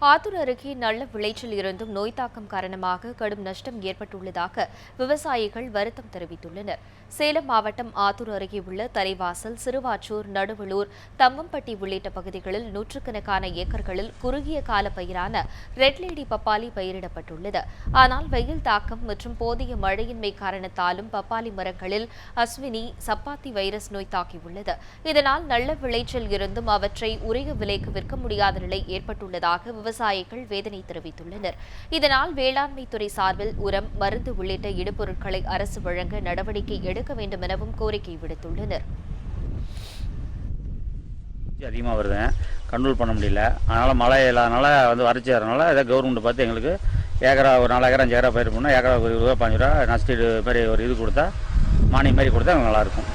ஆத்தூர் அருகே நல்ல விளைச்சல் இருந்தும் நோய் தாக்கம் காரணமாக கடும் நஷ்டம் ஏற்பட்டுள்ளதாக விவசாயிகள் வருத்தம் தெரிவித்துள்ளனர். சேலம் மாவட்டம் ஆத்தூர் அருகே உள்ள தலைவாசல், சிறுவாச்சூர், நடுவலூர், தம்மம்பட்டி உள்ளிட்ட பகுதிகளில் நூற்றுக்கணக்கான ஏக்கர்களில் குறுகிய கால பயிரான ரெட் லேடி பப்பாளி பயிரிடப்பட்டுள்ளது. ஆனால் வெயில் தாக்கம் மற்றும் போதிய மழையின்மை காரணத்தாலும் பப்பாளி மரங்களில் அஸ்வினி, சப்பாத்தி வைரஸ் நோய் தாக்கியுள்ளது. இதனால் நல்ல விளைச்சல் இருந்தும் அவற்றை உரிய விலைக்கு விற்க முடியாத நிலை ஏற்பட்டுள்ளதாக விவசாயிகள் வேதனை தெரிவித்துள்ளனர். இதனால் வேளாண்மை துறை சார்பில் உரம், மருந்து உள்ளிட்ட இடுபொருட்களை அரசு வழங்க நடவடிக்கை எடுக்க வேண்டும் எனவும் கோரிக்கை விடுத்துள்ளனர். அதிகமாக வருது, கண்ட்ரோல் பண்ண முடியல. அதனால் மழை இல்லாதனால வறட்சி வரனால ஏதாவது கவர்மெண்ட் பார்த்து எங்களுக்கு ஏக்கரா ஒரு 4 ஏக்கரா 5 ஏக்கரா பயிர் பண்ணால் ஏக்கரா ஒரு 20 ரூபா 15 ரூபா நஷ்ட மாதிரி ஒரு இது கொடுத்தா, மானியம் மாதிரி கொடுத்தா நல்லாயிருக்கும்.